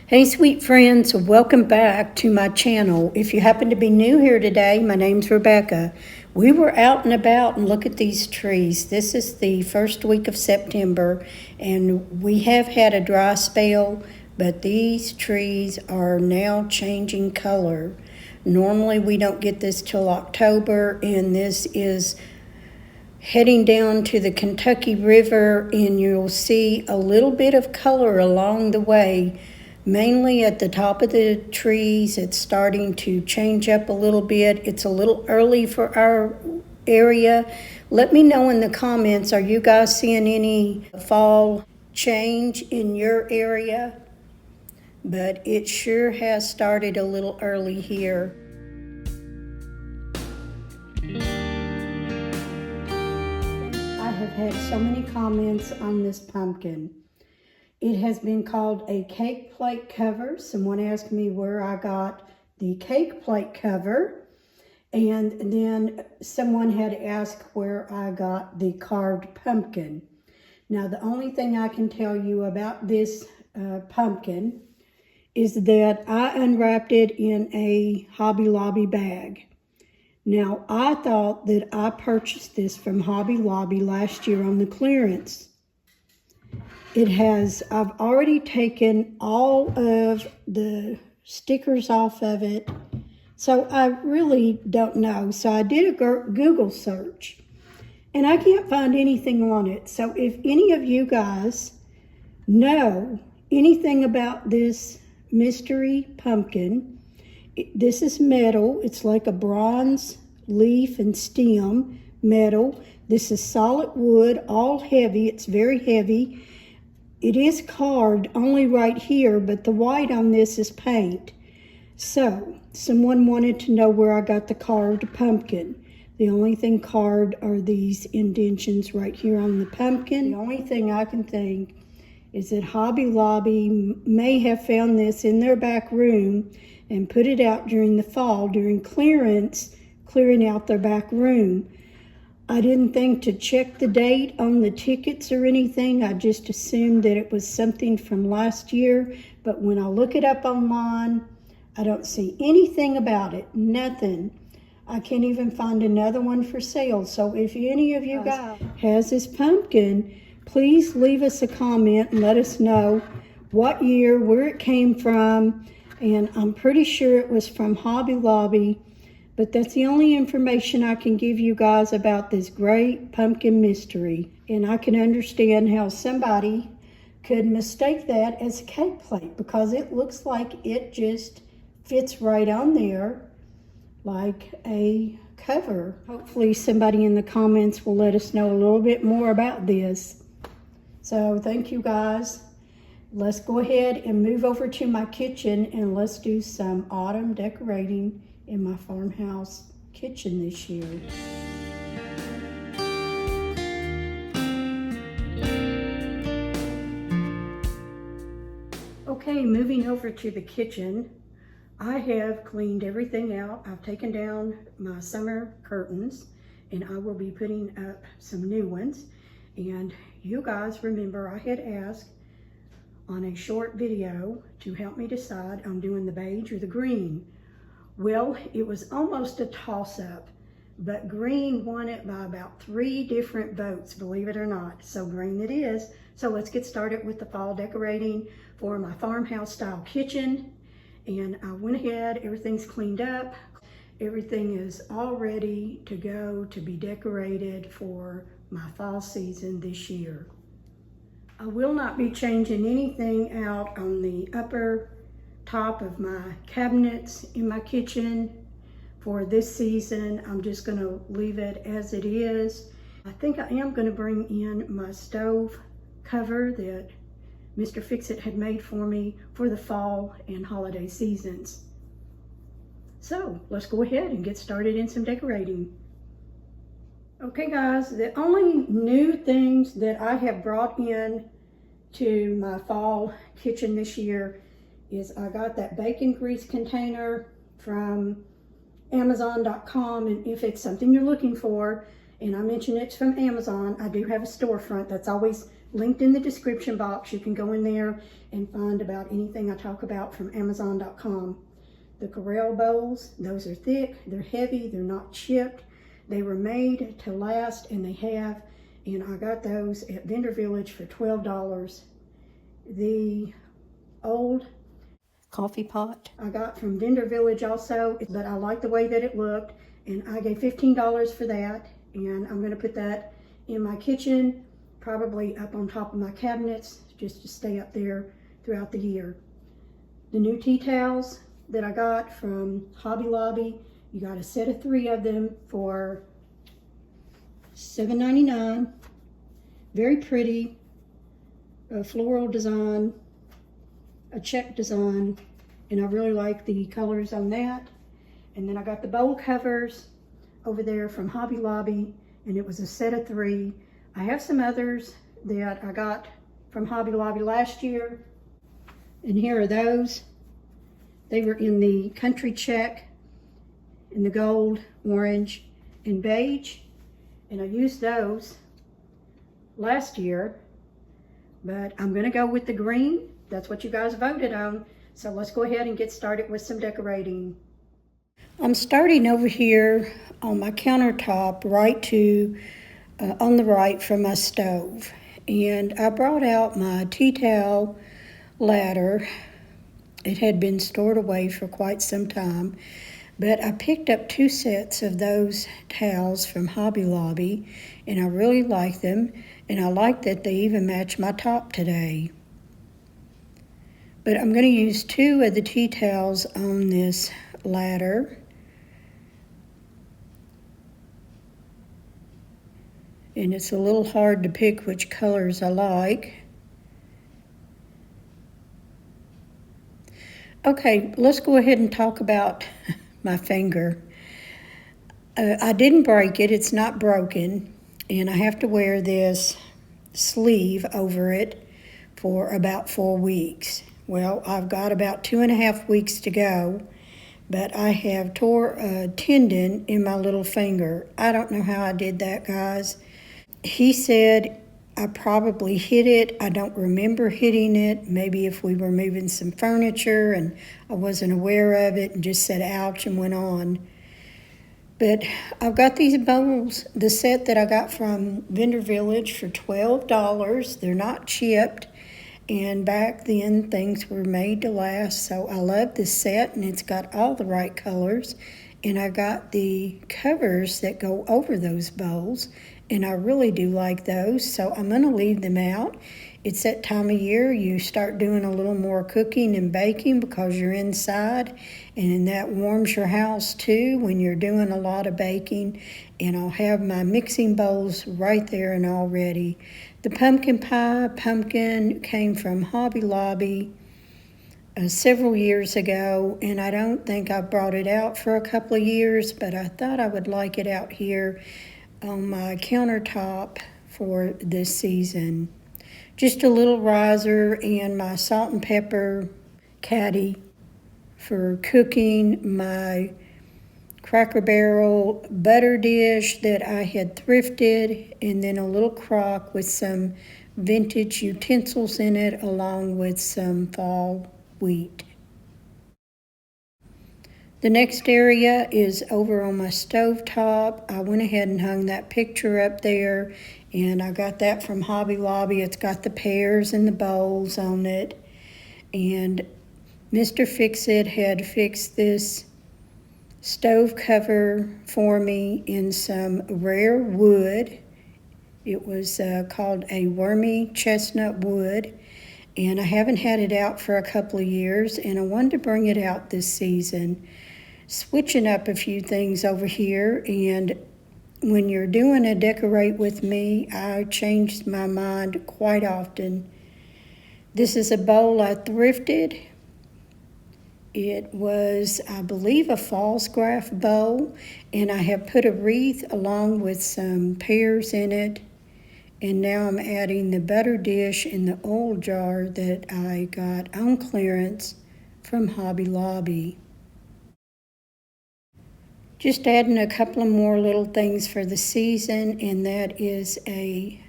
Hey sweet friends, welcome back to my channel. If you happen to be new here today, my name's Rebecca. We were out and about and look at these trees. This is the first week of September and we have had a dry spell, but these trees are now changing color. Normally we don't get this till October, and this is heading down to the Kentucky River, and you'll see a little bit of color along the way. Mainly at the top of the trees, it's starting to change up a little bit. It's a little early for our area. Let me know in the comments, are you guys seeing any fall change in your area? But it sure has started a little early here. I have had so many comments on this pumpkin. It has been called a cake plate cover. Someone asked me where I got the cake plate cover. And then someone had asked where I got the carved pumpkin. Now, the only thing I can tell you about this pumpkin is that I unwrapped it in a Hobby Lobby bag. Now, I thought that I purchased this from Hobby Lobby last year on the clearance. I've already taken all of the stickers off of it, so I really don't know. So I did a Google search, and I can't find anything on it. So if any of you guys know anything about this mystery pumpkin, this is metal. It's like a bronze leaf and stem metal. This is solid wood, all heavy. It's very heavy. It is carved only right here, but the white on this is paint. So, someone wanted to know where I got the carved pumpkin. The only thing carved are these indentions right here on the pumpkin. The only thing I can think is that Hobby Lobby may have found this in their back room and put it out during the fall, during clearance, clearing out their back room. I didn't think to check the date on the tickets or anything. I just assumed that it was something from last year. But when I look it up online, I don't see anything about it. Nothing. I can't even find another one for sale. So if any of you guys has this pumpkin, please leave us a comment and let us know what year, where it came from. And I'm pretty sure it was from Hobby Lobby. But that's the only information I can give you guys about this great pumpkin mystery. And I can understand how somebody could mistake that as a cake plate, because it looks like it just fits right on there like a cover. Hopefully somebody in the comments will let us know a little bit more about this. So thank you guys. Let's go ahead and move over to my kitchen and let's do some autumn decorating in my farmhouse kitchen this year. Okay, moving over to the kitchen, I have cleaned everything out. I've taken down my summer curtains and I will be putting up some new ones. And you guys remember I had asked on a short video to help me decide on doing the beige or the green. Well, it was almost a toss-up, but green won it by about 3 different votes, believe it or not. So green it is. So let's get started with the fall decorating for my farmhouse style kitchen. And I went ahead, everything's cleaned up. Everything is all ready to go to be decorated for my fall season this year. I will not be changing anything out on the upper top of my cabinets in my kitchen for this season. I'm just going to leave it as it is. I think I am going to bring in my stove cover that Mr. Fix-It had made for me for the fall and holiday seasons. So let's go ahead and get started in some decorating. Okay guys, the only new things that I have brought in to my fall kitchen this year is I got that bacon grease container from Amazon.com, and if it's something you're looking for, and I mention it's from Amazon, I do have a storefront. That's always linked in the description box. You can go in there and find about anything I talk about from Amazon.com. The Corral bowls, those are thick, they're heavy, they're not chipped. They were made to last, and they have, and I got those at Vendor Village for $12. The old coffee pot I got from Vendor Village also, but I like the way that it looked, and I gave $15 for that, and I'm going to put that in my kitchen, probably up on top of my cabinets, just to stay up there throughout the year. The new tea towels that I got from Hobby Lobby, you got a set of 3 of them for $7.99. Very pretty, a floral design, a check design, and I really like the colors on that. And then I got the bowl covers over there from Hobby Lobby, and it was a set of 3. I have some others that I got from Hobby Lobby last year, and here are those. They were in the country check, in the gold, orange, and beige, and I used those last year, but I'm gonna go with the green. That's what you guys voted on, so let's go ahead and get started with some decorating. I'm starting over here on my countertop, on the right from my stove, and I brought out my tea towel ladder. It had been stored away for quite some time, but I picked up 2 sets of those towels from Hobby Lobby, and I really like them, and I like that they even match my top today. But I'm going to use 2 of the tea towels on this ladder. And it's a little hard to pick which colors I like. Okay, let's go ahead and talk about my finger. I didn't break it, it's not broken, and I have to wear this sleeve over it for about 4 weeks. Well, I've got about 2.5 weeks to go, but I have tore a tendon in my little finger. I don't know how I did that, guys. He said I probably hit it. I don't remember hitting it. Maybe if we were moving some furniture and I wasn't aware of it and just said ouch and went on. But I've got these bowls, the set that I got from Vendor Village for $12. They're not chipped, and back then things were made to last, so I love this set, and it's got all the right colors. And I got the covers that go over those bowls, and I really do like those, so I'm going to leave them out. It's that time of year you start doing a little more cooking and baking because you're inside, and that warms your house too when you're doing a lot of baking. And I'll have my mixing bowls right there and all ready. The pumpkin pie pumpkin came from Hobby Lobby several years ago, and I don't think I brought it out for a couple of years, but I thought I would like it out here on my countertop for this season. Just a little riser and my salt and pepper caddy for cooking, my Cracker Barrel butter dish that I had thrifted, and then a little crock with some vintage utensils in it along with some fall wheat. The next area is over on my stove top. I went ahead and hung that picture up there, and I got that from Hobby Lobby. It's got the pears and the bowls on it. And Mr. Fix-It had fixed this stove cover for me in some rare wood. It was called a wormy chestnut wood, and I haven't had it out for a couple of years, and I wanted to bring it out this season. Switching up a few things over here, and when you're doing a decorate with me, I changed my mind quite often. This is a bowl I thrifted. It was, I believe, a false graph bowl, and I have put a wreath along with some pears in it. And now I'm adding the butter dish in the oil jar that I got on clearance from Hobby Lobby. Just adding a couple of more little things for the season, and that is a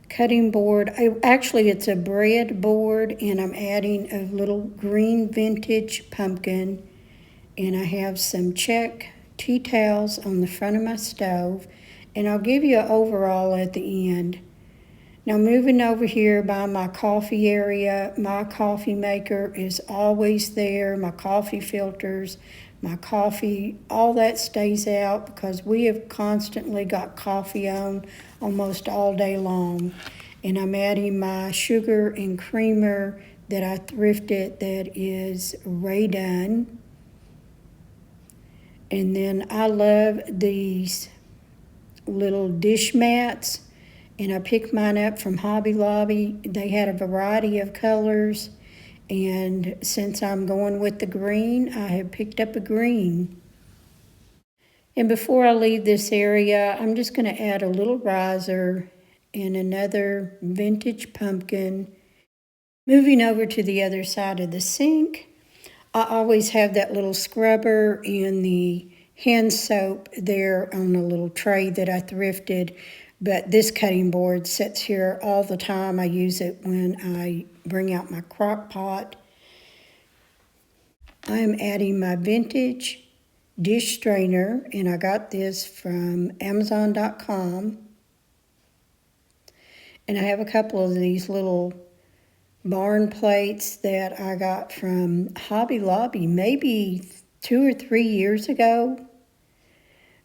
cutting board. Actually, it's a bread board, and I'm adding a little green vintage pumpkin. And I have some check tea towels on the front of my stove. And I'll give you an overall at the end. Now moving over here by my coffee area, my coffee maker is always there. My coffee filters, my coffee, all that stays out because we have constantly got coffee on almost all day long. And I'm adding my sugar and creamer that I thrifted that is Ray Done. And then I love these little dish mats, and I picked mine up from Hobby Lobby. They had a variety of colors, and since I'm going with the green, I have picked up a green. And before I leave this area, I'm just going to add a little riser and another vintage pumpkin. Moving over to the other side of the sink, I always have that little scrubber and the hand soap there on a little tray that I thrifted, but this cutting board sits here all the time. I use it when I bring out my crock pot. I am adding my vintage dish strainer, and I got this from Amazon.com. And I have a couple of these little barn plates that I got from Hobby Lobby maybe 2 or 3 years ago.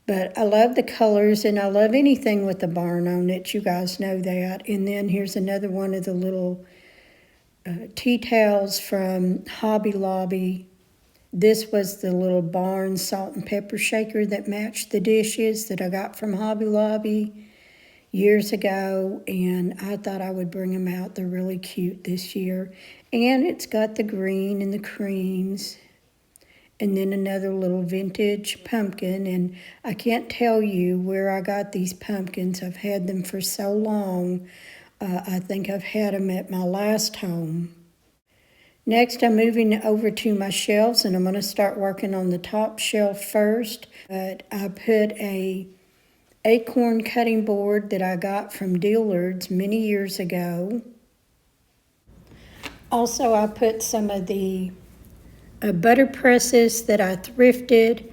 But I love the colors, and I love anything with the barn on it. You guys know that. And then here's another one of the little tea towels from Hobby Lobby. This was the little barn salt and pepper shaker that matched the dishes that I got from Hobby Lobby years ago, and I thought I would bring them out. They're really cute this year. And it's got the green and the creams. And then another little vintage pumpkin, and I can't tell you where I got these pumpkins. I've had them for so long. I think I've had them at my last home. Next, I'm moving over to my shelves, and I'm going to start working on the top shelf first. But I put a acorn cutting board that I got from Dillard's many years ago. Also, I put some of the butter presses that I thrifted,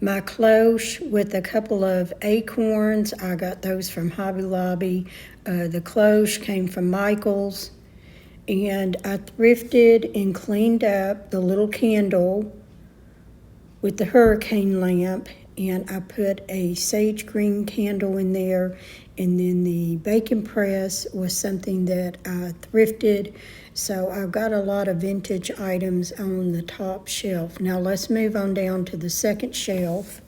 my cloche with a couple of acorns. I got those from Hobby Lobby. The cloche came from Michael's. And I thrifted and cleaned up the little candle with the hurricane lamp, and I put a sage green candle in there. And then the bacon press was something that I thrifted. So I've got a lot of vintage items on the top shelf. Now let's move on down to the second shelf.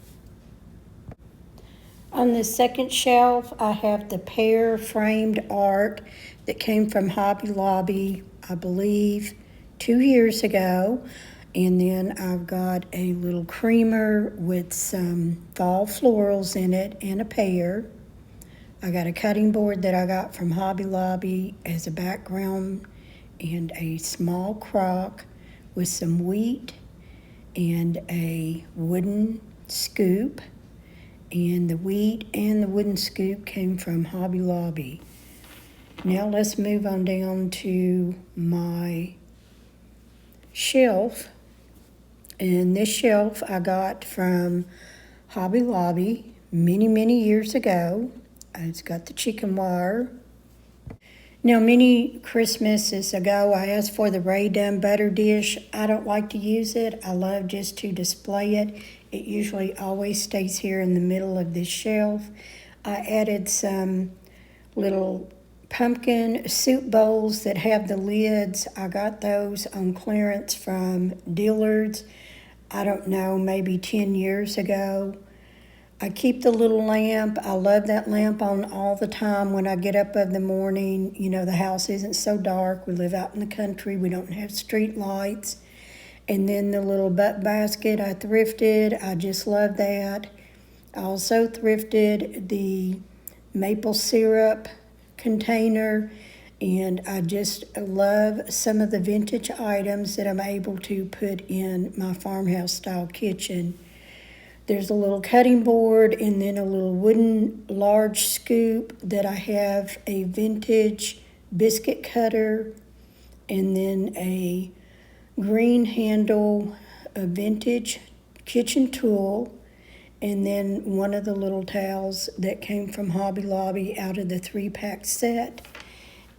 On the second shelf, I have the pear framed art that came from Hobby Lobby, I believe, 2 years ago. And then I've got a little creamer with some fall florals in it and a pear. I got a cutting board that I got from Hobby Lobby as a background, and a small crock with some wheat and a wooden scoop. And the wheat and the wooden scoop came from Hobby Lobby. Now let's move on down to my shelf. And this shelf I got from Hobby Lobby many, many years ago. It's got the chicken wire. Now, many Christmases ago, I asked for the Ray Done butter dish. I don't like to use it. I love just to display it. It usually always stays here in the middle of this shelf. I added some little pumpkin soup bowls that have the lids. I got those on clearance from Dillard's, I don't know, maybe 10 years ago. I keep the little lamp. I love that lamp on all the time when I get up in the morning. You know, the house isn't so dark. We live out in the country. We don't have street lights. And then the little butt basket I thrifted. I just love that. I also thrifted the maple syrup container. And I just love some of the vintage items that I'm able to put in my farmhouse style kitchen. There's a little cutting board and then a little wooden large scoop that I have a vintage biscuit cutter and then a green handle, a vintage kitchen tool, and then one of the little towels that came from Hobby Lobby out of the 3-pack set.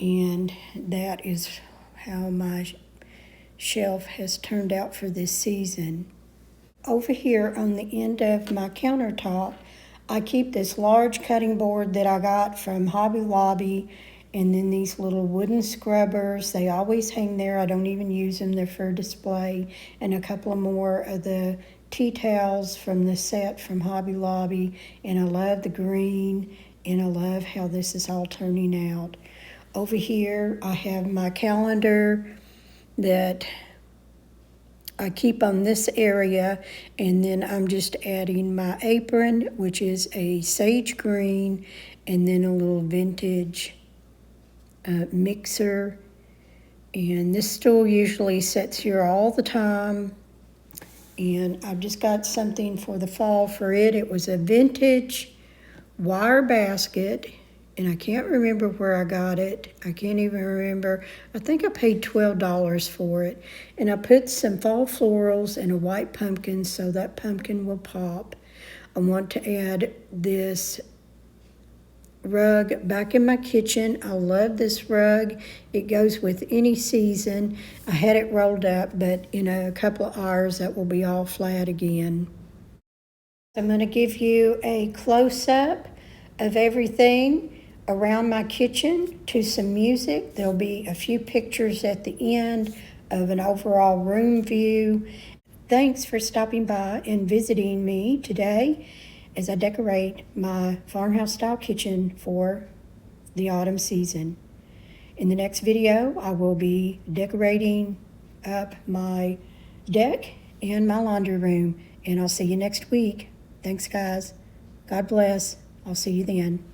And that is how my shelf has turned out for this season. Over here on the end of my countertop, I keep this large cutting board that I got from Hobby Lobby, and then these little wooden scrubbers. They always hang there. I don't even use them. They're for display. And a couple of more of the tea towels from the set from Hobby Lobby. And I love the green, and I love how this is all turning out. Over here, I have my calendar that I keep on this area, and then I'm just adding my apron, which is a sage green, and then a little vintage mixer. And this stool usually sits here all the time, and I've just got something for the fall for it. It was a vintage wire basket, and I can't remember where I got it. I can't even remember. I think I paid $12 for it. And I put some fall florals and a white pumpkin so that pumpkin will pop. I want to add this rug back in my kitchen. I love this rug. It goes with any season. I had it rolled up, but in a couple of hours that will be all flat again. I'm going to give you a close-up of everything around my kitchen to some music. There'll be a few pictures at the end of an overall room view. Thanks for stopping by and visiting me today as I decorate my farmhouse style kitchen for the autumn season. In the next video, I will be decorating up my deck and my laundry room, and I'll see you next week. Thanks, guys. God bless. I'll see you then.